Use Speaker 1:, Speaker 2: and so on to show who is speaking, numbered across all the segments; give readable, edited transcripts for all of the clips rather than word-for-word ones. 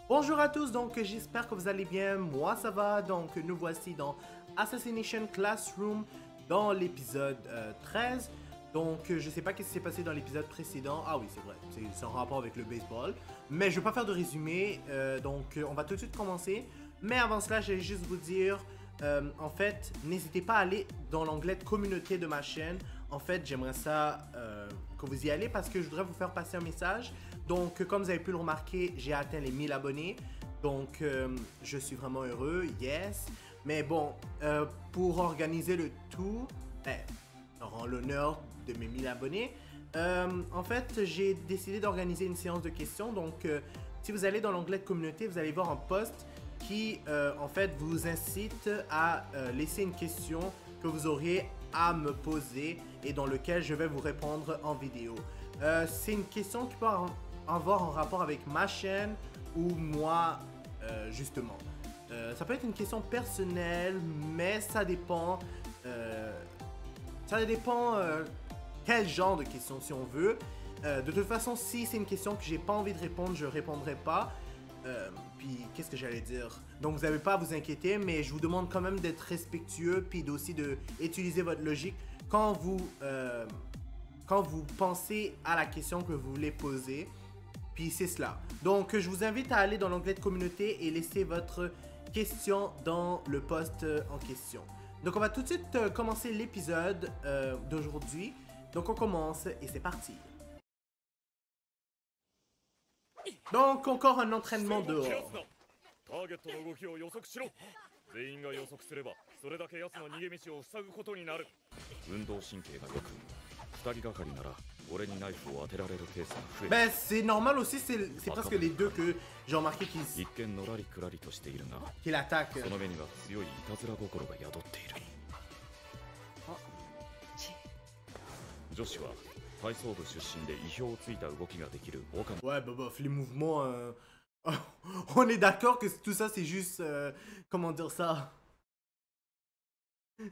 Speaker 1: Bonjour à tous, donc j'espère que vous allez bien, moi ça va, donc nous voici dans Assassination Classroom dans l'épisode 13. Donc je sais pas ce qui s'est passé dans l'épisode précédent, ah oui c'est vrai, c'est en rapport avec le baseball, mais je vais pas faire de résumé, donc on va tout de suite commencer. Mais avant cela, j'allais juste vous dire, en fait, n'hésitez pas à aller dans l'onglet de communauté de ma chaîne. En fait, j'aimerais ça que vous y allez parce que je voudrais vous faire passer un message. Donc, comme vous avez pu le remarquer, j'ai atteint les 1000 abonnés. Donc, je suis vraiment heureux, yes. Mais bon, pour organiser le tout, en l'honneur de mes 1000 abonnés, en fait, j'ai décidé d'organiser une séance de questions. Donc, si vous allez dans l'onglet de communauté, vous allez voir un post qui, en fait, vous incite à laisser une question que vous auriez à me poser et dans lequel je vais vous répondre en vidéo. C'est une question qui peut avoir un rapport avec ma chaîne ou moi, justement. Ça peut être une question personnelle, mais ça dépend. Quel genre de question, si on veut. De toute façon, si c'est une question que j'ai pas envie de répondre, je répondrai pas. Puis, qu'est-ce que j'allais dire? Donc, vous n'avez pas à vous inquiéter, mais je vous demande quand même d'être respectueux, puis aussi d'utiliser votre logique quand vous pensez à la question que vous voulez poser. Puis, c'est cela. Donc, je vous invite à aller dans l'onglet de communauté et laisser votre question dans le post en question. Donc, on va tout de suite commencer l'épisode d'aujourd'hui. Donc, on commence et c'est parti. Donc, encore un entraînement dehors.
Speaker 2: ターゲットの動きを予測しろ。全員が予測すればそれだけ奴の逃げ道を塞ぐことになる。運動神経が良く、二人がかりなら俺にナイフを当てられるケースが増える。
Speaker 1: Ben, c'est normal aussi, c'est presque les deux que j'ai remarqué
Speaker 2: 一見のらりくらりとしているが、
Speaker 1: qu'il attaque.
Speaker 2: その目には強いいたずら心が宿っている。女子は体操部出身で意表をついた動きができる岡野。
Speaker 1: Ouais, bah, bof, les mouvements... on est d'accord que tout ça, c'est juste... comment dire ça?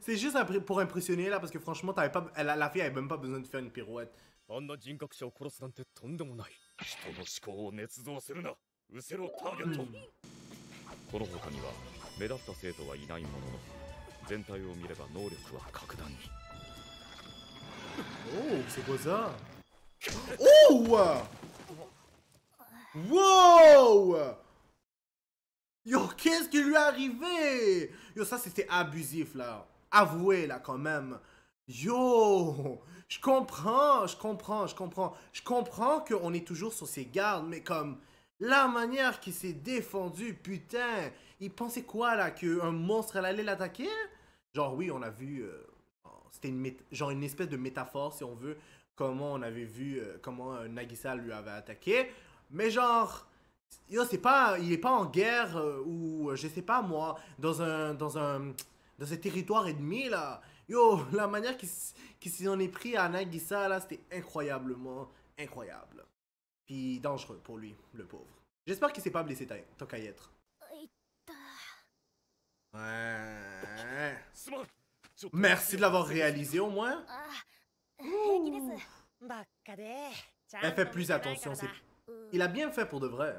Speaker 1: C'est juste pour impressionner, là, parce que franchement, la fille avait même pas besoin de faire une pirouette.
Speaker 2: あんな人格者を殺すなんてとんでもない。人の思考を捏造するな。失せろターゲット。この他には目立った生徒はいないものの、全体を見れば能力は格段に。
Speaker 1: Oh, c'est quoi ça? Oh! Wow! Yo, qu'est-ce qui lui est arrivé? Yo, ça, c'était abusif, là. Avouez, là, quand même. Yo! Je comprends qu'on est toujours sur ses gardes, mais comme... La manière qu'il s'est défendu, putain! Il pensait quoi, là? Qu'un monstre allait l'attaquer? Genre, oui, on a vu... c'était genre une espèce de métaphore, si on veut, comment on avait vu, comment Nagisa lui avait attaqué. Mais genre, yo, il est pas en guerre ou je sais pas moi, dans un territoire ennemi là. Yo, la manière qu'il s'en est pris à Nagisa là, c'était incroyablement incroyable. Puis dangereux pour lui, le pauvre. J'espère qu'il s'est pas blessé tant qu'à y être. Ouais. Merci de l'avoir réalisé au moins. Elle fait plus attention, il a bien fait pour de vrai.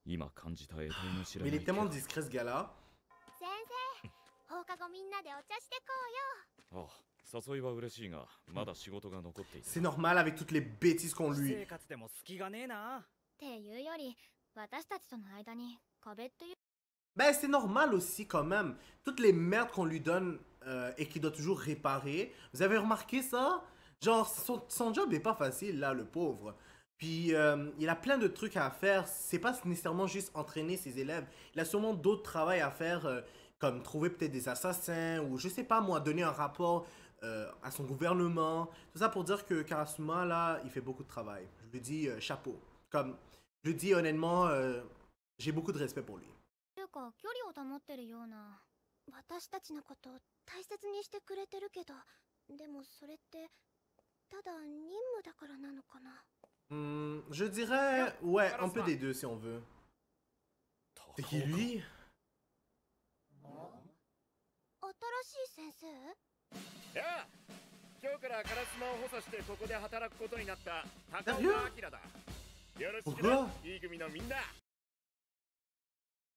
Speaker 1: Mais il est tellement discret ce gars-là. C'est normal avec toutes les bêtises qu'on lui... Ben c'est normal aussi quand même. Toutes les merdes qu'on lui donne et qu'il doit toujours réparer. Vous avez remarqué ça? Genre son job est pas facile là, le pauvre. Puis il a plein de trucs à faire. C'est pas nécessairement juste entraîner ses élèves. Il a sûrement d'autres travails à faire comme trouver peut-être des assassins ou je sais pas moi, donner un rapport à son gouvernement. Tout ça pour dire que Karasuma là, il fait beaucoup de travail. Je lui dis chapeau. Comme je lui dis honnêtement, j'ai beaucoup de respect pour lui.
Speaker 3: 距離を保ってるような私たちのこと大切にしてくれてるけどでもそれってただ任務だからなのかな
Speaker 1: je dirais ouais un peu des deux si on veut. C'est qui lui?
Speaker 3: 新しい先生？
Speaker 2: やあ、今日から烏丸を補佐してここで働くことになった高岡明だ。よろしく
Speaker 1: Pourquoi?
Speaker 2: な E 組のみんな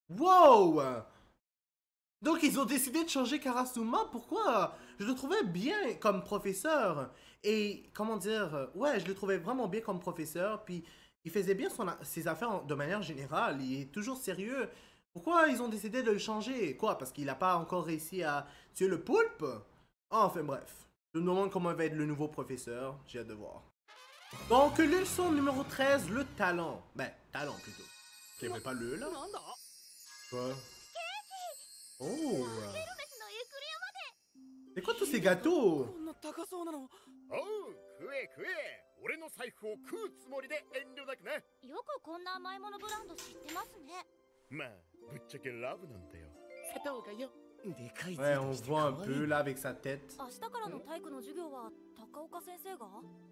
Speaker 1: Wow! Donc ils ont décidé de changer Karasuma, pourquoi? Je le trouvais bien comme professeur. Et comment dire, ouais, je le trouvais vraiment bien comme professeur, puis il faisait bien ses affaires de manière générale, il est toujours sérieux. Pourquoi ils ont décidé de le changer? Quoi? Parce qu'il n'a pas encore réussi à tuer le poulpe? Enfin bref, je me demande comment va être le nouveau professeur, j'ai hâte de voir. Donc leçon numéro 13, le talent. Ben, talent plutôt. Il n'y avait pas le là? Quoi? Oh! C'est quoi tous ces gâteaux?
Speaker 2: おう食え食え俺の財布を食うつもりで遠慮なくな
Speaker 3: よくこんな甘いものブランド知ってますね。
Speaker 2: まあぶっちゃけラブなんだよどうかよ
Speaker 1: Ouais, on voit un peu là avec sa tête.
Speaker 3: 明日からの体育の授業は高岡先生が？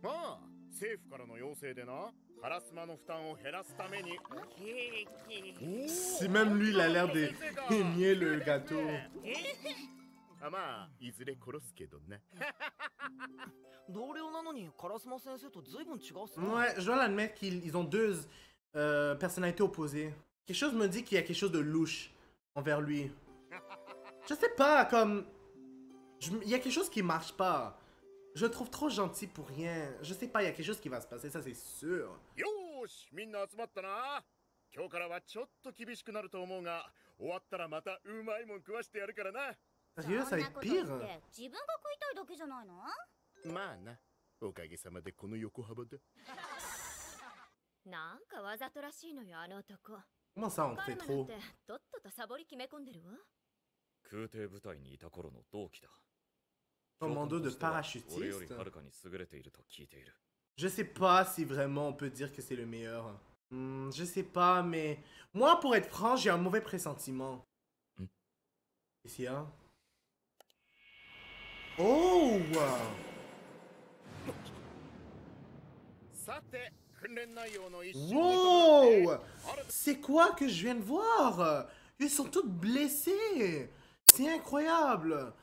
Speaker 2: まあ政府からの要請でなカラスマの負担を減らすために
Speaker 1: Si même lui il a l'air d'aimer le gâteau.
Speaker 2: あまあいずれ殺すけどな
Speaker 4: 同僚なのにカラスマ先生と随分違うっすね。
Speaker 1: Ouais, je dois l'admettre qu'ils ont deux personnalités opposées. Quelque chose me dit qu'il y a quelque chose de louche envers lui. Je sais pas, comme... Il y a quelque chose qui marche pas. Je le trouve trop gentil pour rien. Je sais pas, il y a quelque chose qui va se passer, ça c'est sûr.
Speaker 2: よーしみんな集まったな今日からはちょっと厳しくなると思うが終わったらまたうまいもん食わしてやるからな
Speaker 1: Sérieux, ça va être pire.
Speaker 3: 自分が食いたいだけじゃないの？
Speaker 2: まあなおかげさまでこの横幅だ
Speaker 5: なんかわざとらしいのよあの男。
Speaker 1: Comment ça, on
Speaker 5: カ
Speaker 1: fait
Speaker 5: ルマなん
Speaker 1: trop?
Speaker 5: てとっととサボり決め込んでるわ。
Speaker 2: 空挺部隊にいた頃の同期だ
Speaker 1: Commando de
Speaker 2: 俺より
Speaker 1: parachutiste.
Speaker 2: はるかに優れていると聞いている
Speaker 1: Je sais pas si vraiment on peut dire que c'est le meilleur. Je sais pas, mais... Moi, pour être franc, j'ai un mauvais pressentiment. Ici, hein? Oh!
Speaker 2: さて訓練内容の一種
Speaker 1: Wow! C'est quoi que je viens de voir? Ils sont tous blessés! C'est incroyable!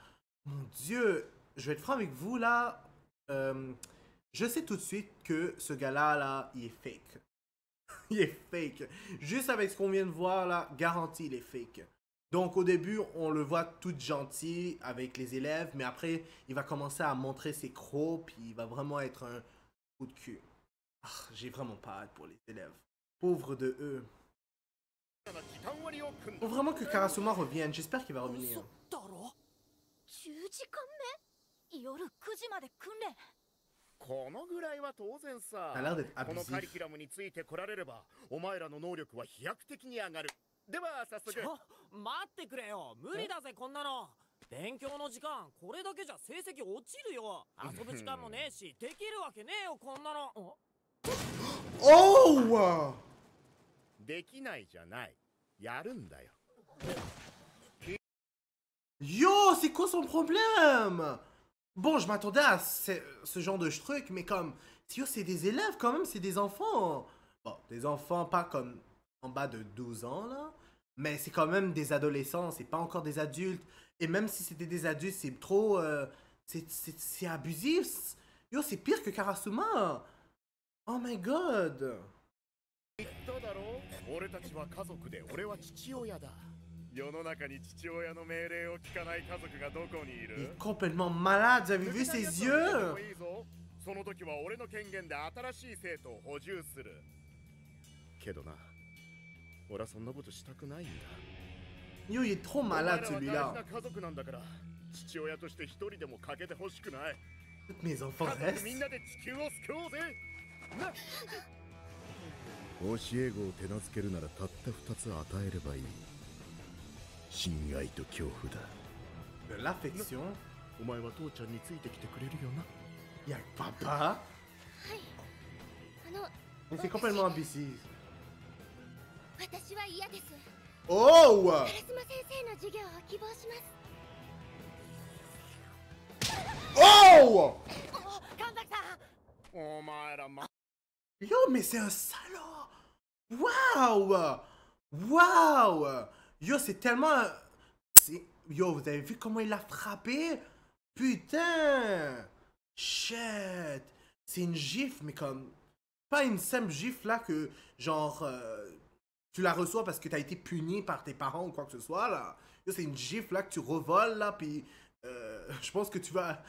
Speaker 1: Mon Dieu! Je vais être franc avec vous, là. Je sais tout de suite que ce gars-là, là, il est fake. Il est fake. Juste avec ce qu'on vient de voir, là, garanti, il est fake. Donc, au début, on le voit tout gentil avec les élèves, mais après, il va commencer à montrer ses crocs, puis il va vraiment être un coup de cul. Ah, j'ai vraiment pas hâte pour les élèves. Pauvres de eux. Faut vraiment que Karasuma revienne. J'espère qu'il va revenir.
Speaker 4: だろ
Speaker 3: 10時間目？夜9時まで訓練。
Speaker 2: このぐらいは当然さ
Speaker 1: Ça a l'air d'être
Speaker 2: このカリ
Speaker 1: abusif.
Speaker 2: キュラムについてこられればお前らの能力は飛躍的に上がるでは早速
Speaker 4: ちょ待ってくれよ無理だぜこんなの勉強の時間これだけじゃ成績落ちるよ遊ぶ時間もねえしできるわけねえよこんなの
Speaker 1: Oh!
Speaker 2: できないじゃないやるんだよ
Speaker 1: Yo, c'est quoi son problème? Bon, je m'attendais à ce genre de truc, mais comme... Yo, c'est des élèves quand même, c'est des enfants. Bon, des enfants pas comme en bas de 12 ans, là. Mais c'est quand même des adolescents, c'est pas encore des adultes. Et même si c'était des adultes, c'est trop... c'est abusif. Yo, c'est pire que Karasuma. Oh my god.
Speaker 2: 言っただろ俺たちは家族で俺は父親だ世の中に父親の命令を聞かない家族がどこにい
Speaker 1: Il
Speaker 2: る
Speaker 1: est complètement malade, vous avez vu ses yeux?
Speaker 2: いいぞその時は俺の権限で新しい生徒を補充するけどな俺はそんなことしたくないんだ
Speaker 1: Yo, il est trop
Speaker 2: お前ら
Speaker 1: malade
Speaker 2: は大事
Speaker 1: celui-là.
Speaker 2: な家族なんだから父親として一人でも欠けてほしくない
Speaker 1: Toutes mes enfants
Speaker 2: 家族みん
Speaker 1: restent.
Speaker 2: なで地球を救おうぜな教え子を手なずけるならたった2つ与えればいい親愛と恐怖だ
Speaker 1: De l'affection.
Speaker 2: お前は父ちゃんについてきてくれるよな
Speaker 1: Il y a papa.
Speaker 3: あの、
Speaker 1: Mais c'est complètement abusif.
Speaker 3: 私は嫌です。
Speaker 1: Oh!
Speaker 3: カラスマ先生の授業を希望します。
Speaker 1: Oh!
Speaker 4: 神崎さん
Speaker 2: お前らま
Speaker 1: Yo, mais c'est un salaud! Waouh! Waouh! Yo, c'est tellement... Yo, vous avez vu comment il l'a frappé? Putain! Shit! C'est une gifle, mais comme... pas une simple gifle là que, genre, tu la reçois parce que t'as été puni par tes parents ou quoi que ce soit là. Yo, c'est une gifle là que tu revoles là, puis je pense que tu vas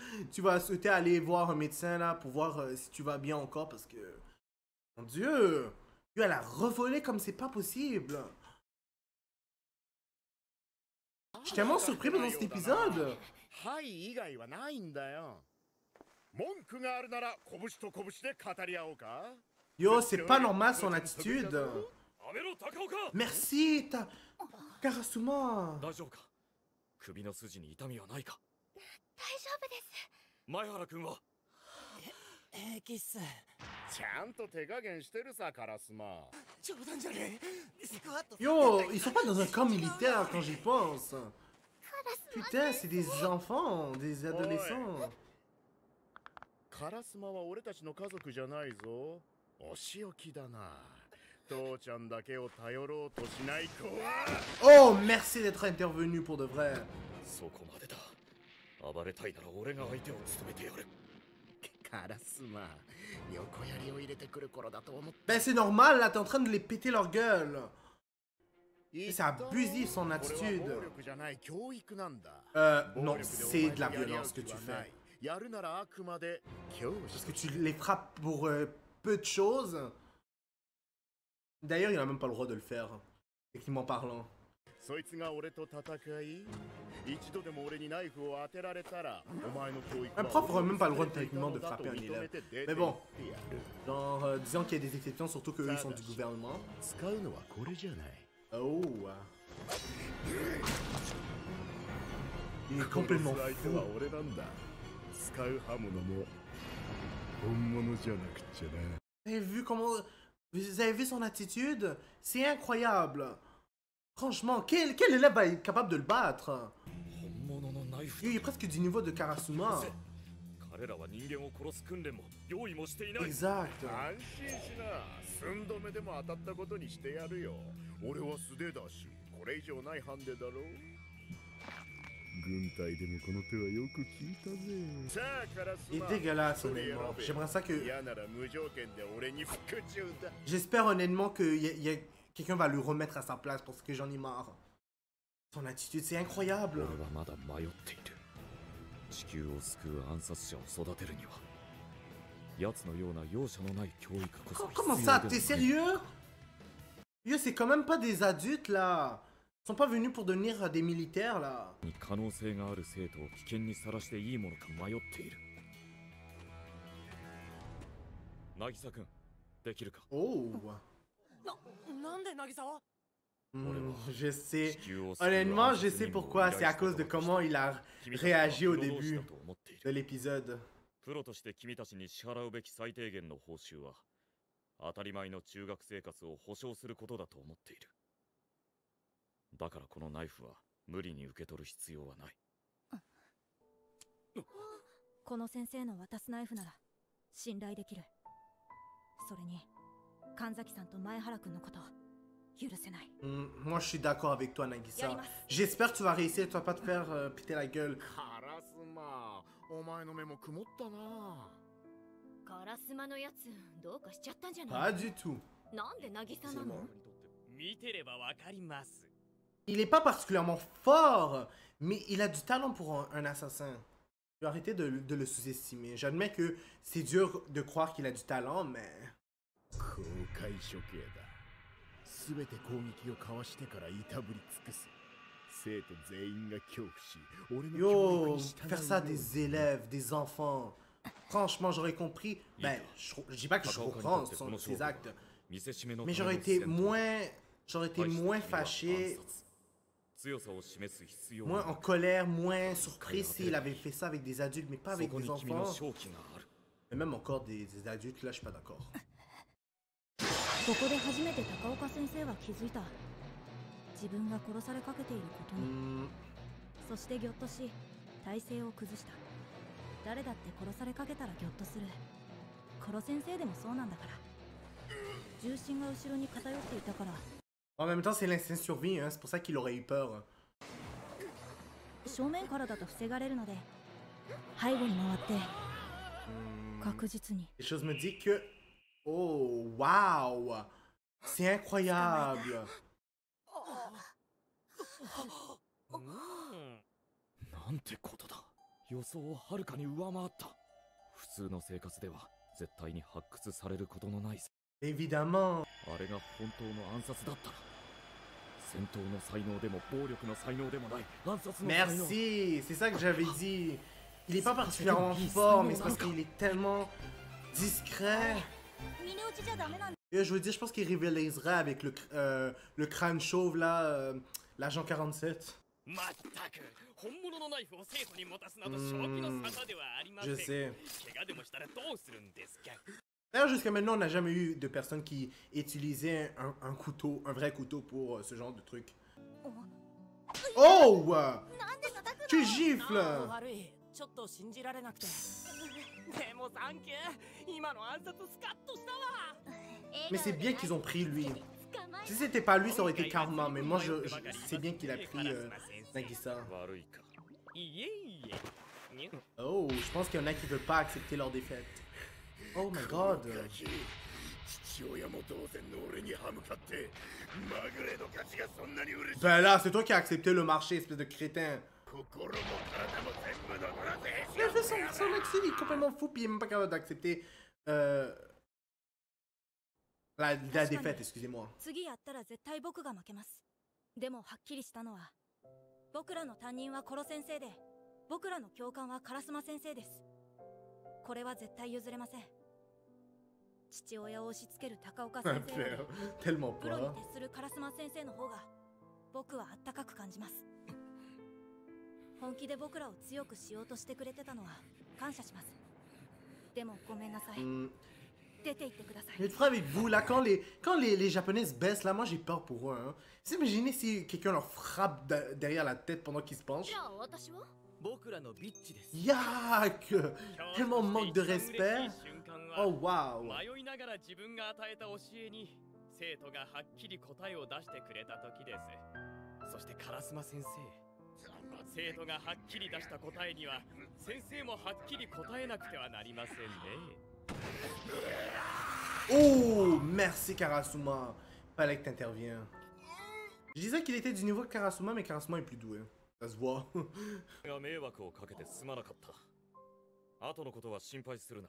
Speaker 1: souhaiter aller voir un médecin là pour voir si tu vas bien encore parce que, mon Dieu, yo, elle a revolé comme c'est pas possible. Je suis tellement surpris pendant cet épisode.
Speaker 6: はい以外はないんだよ。文句があるなら拳と拳で語り合おうか。
Speaker 1: Yo, c'est pas normal son attitude.
Speaker 2: やめろ高岡
Speaker 1: Merci, Karasuma.
Speaker 2: 大丈夫か首の筋に痛みはないか
Speaker 3: 大丈夫です。
Speaker 2: 前原君は
Speaker 4: 平気っす。
Speaker 6: ちゃんと手加減してるさカラスマ。
Speaker 4: 冗談じゃねえ。スクワット。
Speaker 1: Yo, ils sont pas dans un camp militaire quand j'y pense. Putain, c'est des enfants, des adolescents.
Speaker 6: カラスマは俺たちの家族じゃないぞ。お仕置きだな。父ちゃんだけを頼ろうとしない子は。
Speaker 1: Oh, merci d'être intervenu pour de vrai.
Speaker 2: そこまでだ暴れたいなら俺が相手を務めてやる
Speaker 6: カラスマ、横槍を入れてくる頃だと思って。
Speaker 1: Ben c'est normal, là, t'es en train de les péter leur gueule. C'est abusif son attitude. Non, c'est de la violence que tu fais. Parce que tu les frappes pour peu de choses. D'ailleurs, il a même pas le droit de le faire, techniquement parlant. Un prof n'aurait même pas le droit techniquement de frapper un élève. Mais bon, genre, disons qu'il y a des exceptions, surtout qu'eux ils sont du gouvernement. Oh. Il est complètement fou. Vous avez vu son attitude? C'est incroyable. Franchement, quel élève va être capable de le battre? Il est presque du niveau de Karasuma. Exact.
Speaker 6: 軍隊でもこの手はよく聞いたぜ。さあカラス
Speaker 1: Il est dégueulasse honnêtement. J'aimerais ça que...
Speaker 6: 嫌なら無条件で俺に服従だ。
Speaker 1: J'espère honnêtement que quelqu'un va le remettre à sa place parce que j'en ai marre. Son attitude, c'est incroyable.
Speaker 2: 俺はまだ迷っている地球を救う暗殺者を育てるには奴のような容赦のない教育こそ
Speaker 1: Comment ça? T'es sérieux? Yo, c'est quand même pas des adultes là. Ils sont pas venus pour devenir des militaires là.
Speaker 2: 可能性がある生徒を危険にさらしていいものか迷っている渚君できるか
Speaker 1: Oh.
Speaker 4: なんで渚は
Speaker 1: Je sais. Honnêtement, je sais pourquoi. C'est à cause de comment il a réagi au début de l'épisode.
Speaker 2: プロとして君たちに支払うべき最低限の報酬は当たり前の中学生活を保障することだと思っているだからこのナイフは無理に受け取る必要はない
Speaker 7: この先生の渡すナイフなら信頼できるそれに神崎さんと前原くんのこと許せない
Speaker 1: Moi, je suis d'accord avec toi, Nagisa. J'espère que tu vas réussir. Tu vas pas te faire péter la gueule.
Speaker 6: カラスマ、お前の目も曇ったな。
Speaker 5: カラスマのやつどうかしちゃったんじゃない
Speaker 1: Pas du tout.
Speaker 5: なんで渚なの
Speaker 4: 見てればわかります。
Speaker 1: Il est pas particulièrement fort, mais il a du talent pour un assassin. Tu vas arrêter de le sous-estimer. J'admets que c'est dur de croire qu'il a du talent, mais...
Speaker 6: 公開処刑だ。すべて攻撃をかわしてからいたぶり尽くす。生徒全員が恐怖し、俺の教育
Speaker 1: Yo,
Speaker 6: に従う
Speaker 1: faire ça à des élèves, des enfants. Franchement, j'aurais compris... Ben, je dis pas que je comprends ses actes. Mais j'aurais été moins fâché, moins en colère, moins surpris s'il avait fait ça avec des adultes, mais pas avec des enfants. Et même encore des adultes, là, je suis pas d'accord.
Speaker 7: ここで初めて高岡先生は気づいた自分が殺されかけていることにそしてぎょっとし体勢を崩した誰だって殺されかけたらぎょっとする殺先生でもそうなんだから重心が後ろに偏っていたから
Speaker 1: En même temps, c'est l'instinct de survie, hein, c'est pour ça qu'il aurait eu peur.
Speaker 7: 正面からだと防がれるので背後に回って確実に
Speaker 1: Les choses me disent que Oh, wow! C'est incroyable!
Speaker 2: なんてことだ。予想をはるかに上回った。普通の生活では絶対に発掘されることのない。
Speaker 1: Évidemment!
Speaker 2: あれが本当の暗殺だったら、戦闘の才能でも暴力の才能でもない暗殺の才能。
Speaker 1: Merci! C'est ça que j'avais dit. Il est pas particulièrement fort, mais c'est parce qu'il est tellement discret. Et je veux dire, je pense qu'il rivaliserait avec le crâne chauve là, l'agent 47. Je sais. D'ailleurs, jusqu'à maintenant, on n'a jamais eu de personne qui utilisait un couteau, un vrai couteau pour ce genre de truc. Oh! Tu gifles! Mais c'est bien qu'ils ont pris lui. Si c'était pas lui, ça aurait été Karma, mais moi, c'est bien qu'il a pris Nagisa. Oh, je pense qu'il y en a qui veulent pas accepter leur défaite. Oh my god. Ben là, c'est toi qui as accepté le marché, espèce de crétin. Il a fait son accès, il est complètement fou, puis il est même pas capable d'accepter la défaite, excusez-moi.
Speaker 7: 次やったら絶対僕が負けます。でもはっきりしたのは、僕らの担任はコロ先生で、僕らの教官はカラスマ先生です。これは絶対譲れません。父親を押し付ける高岡先生より、プロに徹するカラスマ先生の方が、僕はあったかく感じます。本気で僕らを強くしようとしてくれてたのは感謝します。でもごめんなさい。
Speaker 1: Je vais être franc avec vous, là, quand les Japonais se baissent, là, moi j'ai peur pour eux. Hein. Vous imaginez si quelqu'un leur frappe derrière la tête pendant qu'ils se penchent? Yak! Tellement manque de respect. Oh wow!
Speaker 2: 生徒がはっきり出した答えには先生もはっきり答えなくてはなりませんね。
Speaker 1: Oh, merci Karasuma. Fallait que t'interviens. Je disais qu'il était du niveau de Karasuma, mais Karasuma est plus doué. Ça se voit.
Speaker 2: が迷惑をかけてすまなかった。後のことは心配するな。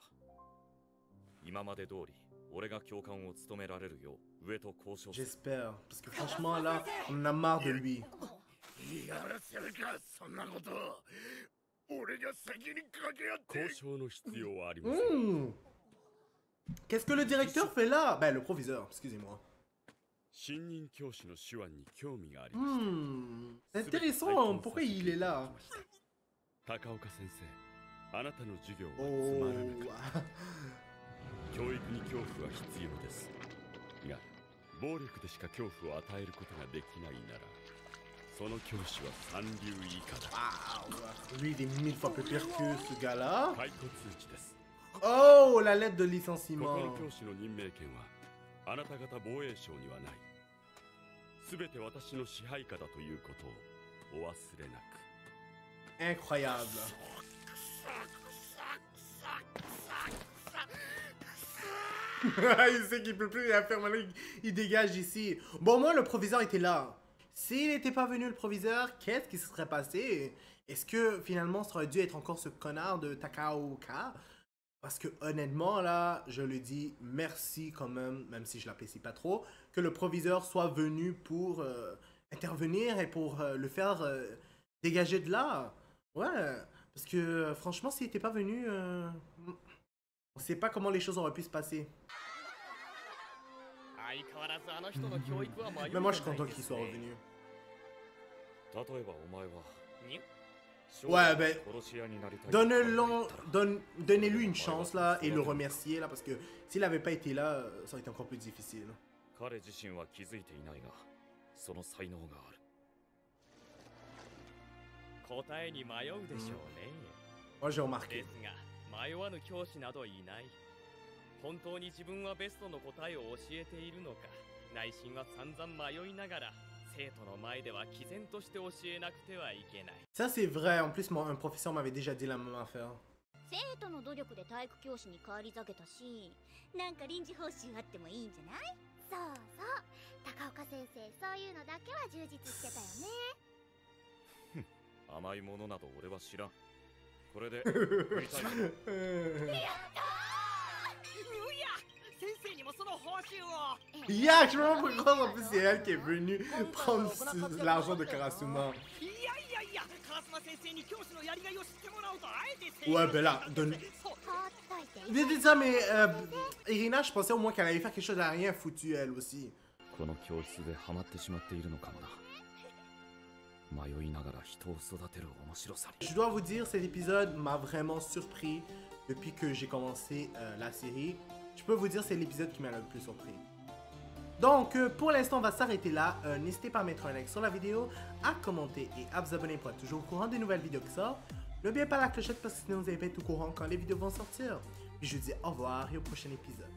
Speaker 2: 今まで通り俺が教官を務められるよう上と交渉する。
Speaker 1: J'espère, parce que franchement là, on en a marre de lui. Qu'est-ce que le directeur fait là? Ben, le proviseur, excusez-moi. C'est intéressant, pourquoi il est là? Lui, il est 1000 fois plus pire que ce gars-là. Oh, la lettre de licenciement. Incroyable. Il sait qu'il peut plus rien faire, maintenant il dégage ici. Bon, moi, le proviseur était là. S'il n'était pas venu, le proviseur, qu'est-ce qui se serait passé? Est-ce que finalement, ça aurait dû être encore ce connard de Takaoka? Parce que honnêtement, là, je le dis, merci quand même si je l'apprécie pas trop, que le proviseur soit venu pour intervenir et pour le faire dégager de là. Ouais, parce que franchement, s'il n'était pas venu, on sait pas comment les choses auraient pu se passer. Mais moi, je suis content qu'il soit revenu. Ouais, ben, donnez-lui une chance là et le remercier là parce que s'il n'avait pas été là, ça aurait été encore plus difficile. Moi, j'ai remarqué.
Speaker 4: 迷わぬ教師などいない。本当に自分はベストの答えを教えているのか、内心は散々迷いながら生徒の前では毅然として教えなくてはいけない。
Speaker 1: Ça c'est vrai, en plus un professeur m'avait déjà dit la même affaire.
Speaker 5: 生徒の努力で体育教師に返り咲けたし、なんか臨時報酬あってもいいんじゃない？
Speaker 3: そうそう高岡先生、そういうのだけは充実してたよね。
Speaker 2: 甘いものなど俺は知らん。これで
Speaker 4: やったー！ニューイヤー！先生にもその報酬を。
Speaker 1: Yeah, je me demande pourquoi en plus c'est elle qui est venue prendre l'argent de Karasuma. Ouais, ben là, donne. Dites ça, mais Irina, je pensais au moins qu'elle allait faire quelque chose à rien foutu elle aussi. Je dois vous dire, cet épisode m'a vraiment surpris depuis que j'ai commencé la série. Je peux vous dire, c'est l'épisode qui m'a le plus surpris. Donc, pour l'instant, on va s'arrêter là. N'hésitez pas à mettre un like sur la vidéo, à commenter et à vous abonner pour être toujours au courant des nouvelles vidéos qui sortent. N'oubliez pas la clochette parce que sinon vous allez pas être au courant quand les vidéos vont sortir. Puis je vous dis au revoir et au prochain épisode.